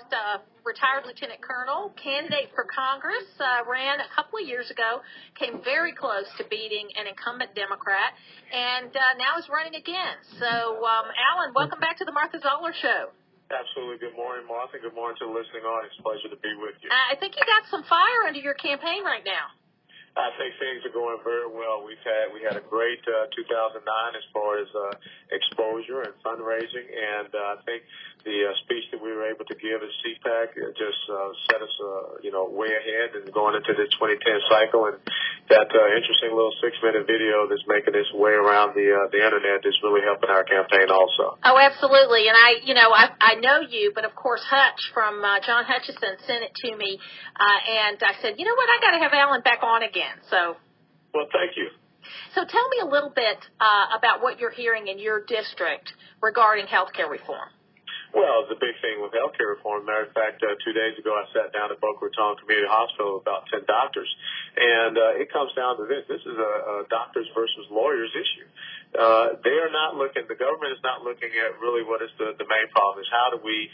guest, retired Lieutenant Colonel, candidate for Congress, ran a couple of years ago, came very close to beating an incumbent Democrat, and now is running again. So, Alan, welcome back to the Martha Zoller Show. Absolutely. Good morning, Martha. Good morning to the listening audience. Pleasure to be with you. I think you got some fire under your campaign right now. I think things are going very well. We had a great 2009 as far as exposure and fundraising, and I think the speech that we were able to give at CPAC just set us way ahead and going into the 2010 cycle. And that interesting little 6-minute video that's making its way around the internet is really helping our campaign also. Oh, absolutely. And I know you, but of course Hutch from John Hutchison sent it to me, and I said, you know what, I got to have Alan back on again. So, well, thank you. So tell me a little bit about what you're hearing in your district regarding health care reform. Well, the big thing with health care reform, matter of fact, 2 days ago I sat down at Boca Raton Community Hospital with about 10 doctors, and it comes down to this. This is a doctors versus lawyers issue. They are not looking, the government is not looking at really what is the main problem is how do we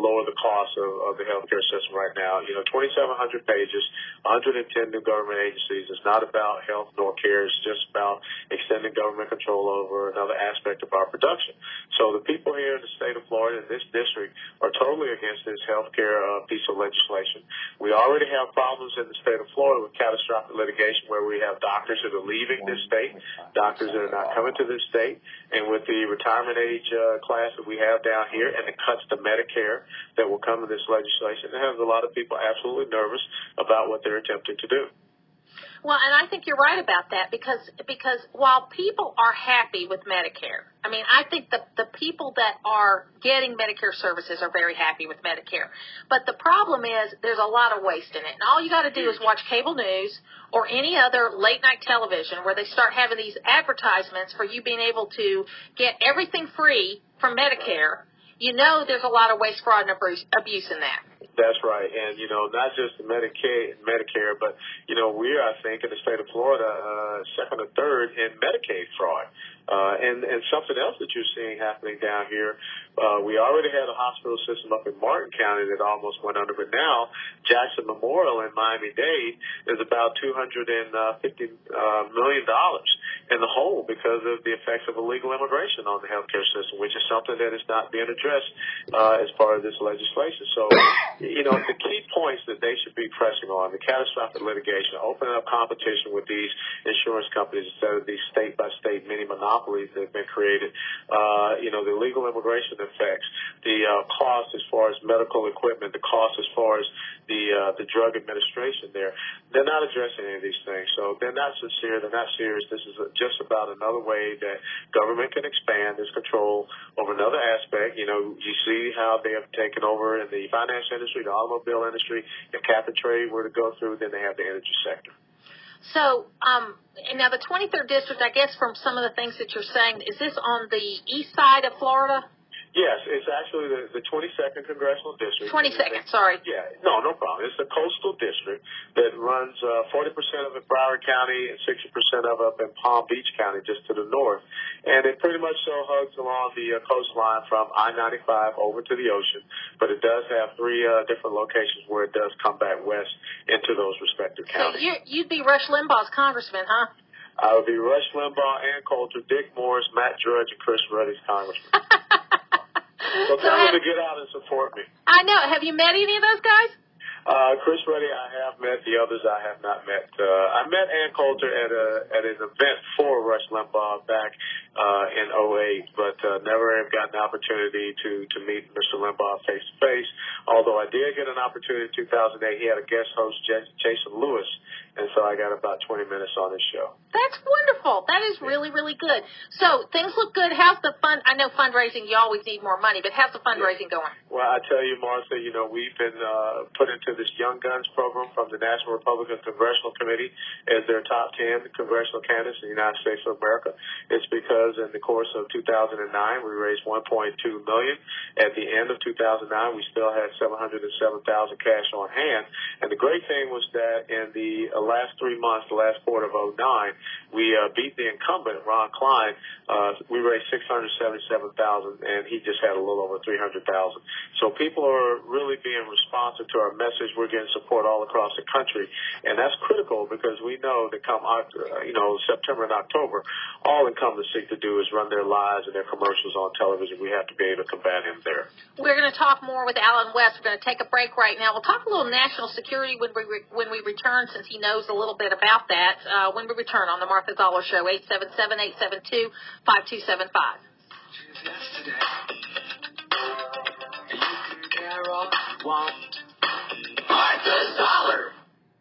lower the cost of the healthcare system right now. 2,700 pages, 110 new government agencies. It's not about health nor care. It's just about extending government control over another aspect of our production. So the people here in the state of Florida in this district are totally against this healthcare piece of legislation. We already have problems in the state of Florida with catastrophic litigation where we have doctors that are leaving this state, doctors that are not coming to this state, and with the retirement age class that we have down here and the cuts to Medicare that will come in this legislation, it has a lot of people absolutely nervous about what they're attempting to do. Well, and I think you're right about that because while people are happy with Medicare, I mean, I think the people that are getting Medicare services are very happy with Medicare. But the problem is there's a lot of waste in it. And all you got to do is watch cable news or any other late-night television where they start having these advertisements for you being able to get everything free from Medicare. You know there's a lot of waste, fraud, and abuse in that. That's right. And, not just Medicare, but, we are, I think, in the state of Florida, second or third in Medicaid fraud. And something else that you're seeing happening down here, we already had a hospital system up in Martin County that almost went under, but now Jackson Memorial in Miami-Dade is about $250 million in the hole because of the effects of illegal immigration on the healthcare system, which is something that is not being addressed as part of this legislation. So, the key points that they should be pressing on, the catastrophic litigation, opening up competition with these insurance companies instead of these state-by-state mini monopolies that have been created, the illegal immigration effects, the cost as far as medical equipment, the cost as far as the drug administration there. They're not addressing any of these things. So they're not sincere. They're not serious. This is just about another way that government can expand its control over another aspect. You see how they have taken over in the finance industry, the automobile industry. If cap and trade were to go through, then they have the energy sector. So, now the 23rd District, I guess from some of the things that you're saying, is this on the east side of Florida? Yes, it's actually the 22nd Congressional District. 22nd, sorry. Yeah, no problem. It's a coastal district that runs 40% of it Broward County and 60% of it up in Palm Beach County, just to the north. And it pretty much so hugs along the coastline from I-95 over to the ocean. But it does have 3 different locations where it does come back west into those respective counties. So you'd be Rush Limbaugh's congressman, huh? I would be Rush Limbaugh, Ann Coulter, Dick Morris, Matt Drudge, and Chris Ruddy's congressman. So tell them to get out and support me. I know. Have you met any of those guys? Chris Ruddy I have met. The others I have not met. I met Ann Coulter at an event for Rush Limbaugh back in 2008, but never have gotten the opportunity to meet Mr. Limbaugh face to face. Although I did get an opportunity in 2008. He had a guest host, Jason Lewis, and so I got about 20 minutes on his show. That's wonderful. That is really, really good. So things look good. How's the fund? I know fundraising, you always need more money, but how's the fundraising going? Well, I tell you, Martha, we've been put into this Young Guns program from the National Republican Congressional Committee as their top 10 congressional candidates in the United States of America. It's because in the course of 2009, we raised $1.2 million. At the end of 2009, we still had $707,000 cash on hand. And the great thing was that in the last 3 months, the last quarter of 2009, we beat the incumbent, Ron Klein. We raised $677,000, and he just had a little over $300,000. So people are really being responsive to our message. We're getting support all across the country, and that's critical because we know that come September and October, all incumbents seek to do is run their lives and their commercials on television. We have to be able to combat him there. We're going to talk more with Alan West. We're going to take a break right now. We'll talk a little national security when we return, since he knows a little bit about that. When we return on the Martha Zoller Show, 877-872-5275. Martha Zoller.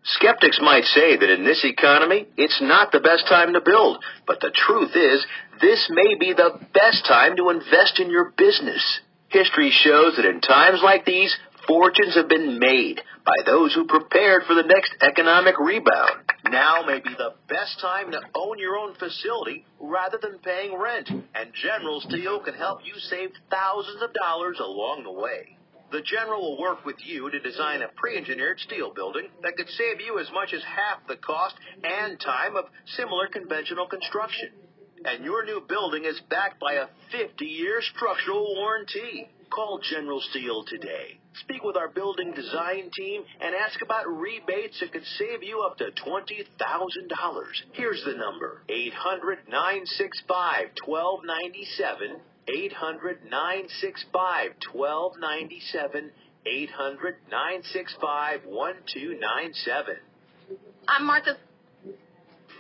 Skeptics might say that in this economy, it's not the best time to build. But the truth is, this may be the best time to invest in your business. History shows that in times like these, fortunes have been made by those who prepared for the next economic rebound. Now may be the best time to own your own facility rather than paying rent. And General Steel can help you save thousands of dollars along the way. The General will work with you to design a pre-engineered steel building that could save you as much as half the cost and time of similar conventional construction. And your new building is backed by a 50-year structural warranty. Call General Steel today. Speak with our building design team and ask about rebates that could save you up to $20,000. Here's the number: 800-965-1297. 800-965-1297. 800-965-1297. I'm Martha.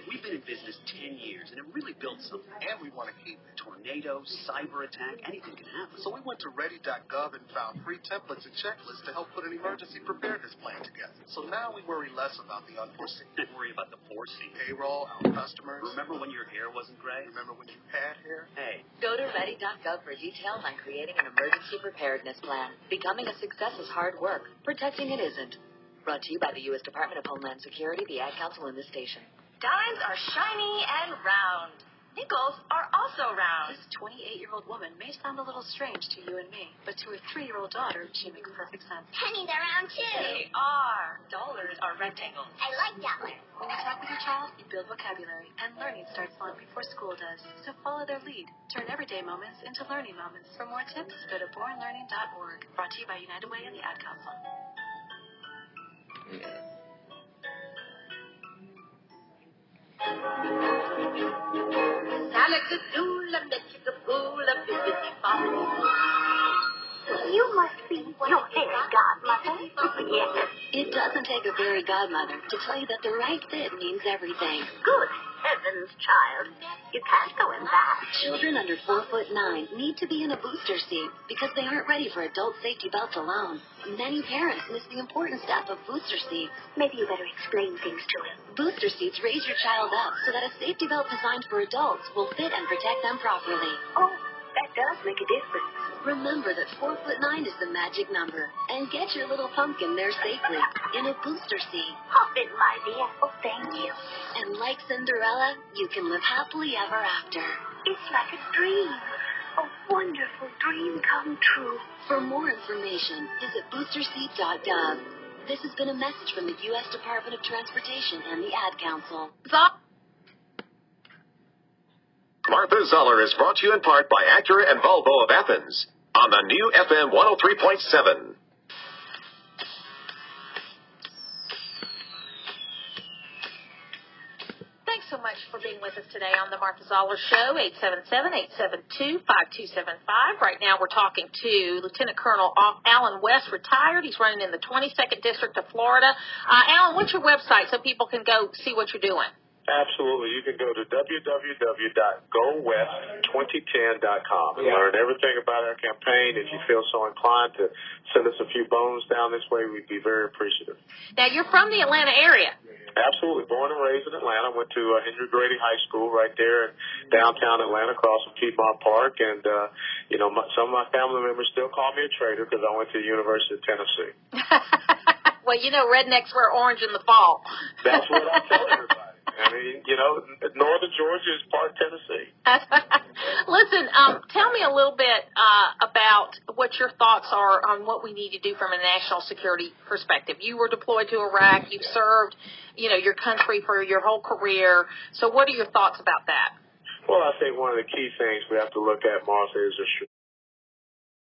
We've been in business 10 years, and it really built something. And we want to keep it. Tornado, cyber attack, anything can happen. So we went to ready.gov and found free templates and checklists to help put an emergency preparedness plan together. So now we worry less about the unforeseen. Don't worry about the foreseen. Payroll, our customers. Remember when your hair wasn't gray? Remember when you had hair? Hey. Go to ready.gov for details on creating an emergency preparedness plan. Becoming a success is hard work. Protecting it isn't. Brought to you by the U.S. Department of Homeland Security, the Ad Council, and this station. Dimes are shiny and round. Nickels are also round. This 28-year-old woman may sound a little strange to you and me, but to her 3-year-old daughter, she makes perfect sense. Pennies are round too. They are. Dollars are rectangles. I like dollar. When you talk with your child, you build vocabulary, and learning starts long before school does. So follow their lead. Turn everyday moments into learning moments. For more tips, go to bornlearning.org. Brought to you by United Way and the Ad Council. You must be your fairy godmother. Yes. It doesn't take a fairy godmother to tell you that the right fit means everything. Good heavens, child. You can't go in that. Children under 4'9" need to be in a booster seat because they aren't ready for adult safety belts alone. Many parents miss the important step of booster seats. Maybe you better explain things to him. Booster seats raise your child up so that a safety belt designed for adults will fit and protect them properly. Oh, that does make a difference. Remember that 4'9" is the magic number, and get your little pumpkin there safely in a booster seat. Hop in, my dear. Oh, thank you. And like Cinderella, you can live happily ever after. It's like a dream. A wonderful dream come true. For more information, visit boosterseat.gov. This has been a message from the U.S. Department of Transportation and the Ad Council. Martha Zoller is brought to you in part by Acura and Volvo of Athens on the new FM 103.7. Thanks so much for being with us today on the Martha Zoller Show, 877-872-5275. Right now we're talking to Lieutenant Colonel Alan West, retired. He's running in the 22nd District of Florida. Alan, what's your website so people can go see what you're doing? Absolutely. You can go to www.gowest2010.com and learn everything about our campaign. If you feel so inclined to send us a few bones down this way, we'd be very appreciative. Now, you're from the Atlanta area. Absolutely. Born and raised in Atlanta. Went to Henry Grady High School right there in downtown Atlanta across from Piedmont Park. And, some of my family members still call me a traitor because I went to the University of Tennessee. Well, rednecks wear orange in the fall. That's what I tell everybody. I mean, northern Georgia is part Tennessee. Listen, tell me a little bit about what your thoughts are on what we need to do from a national security perspective. You were deployed to Iraq. You've served, your country for your whole career. So what are your thoughts about that? Well, I think one of the key things we have to look at, Martha, is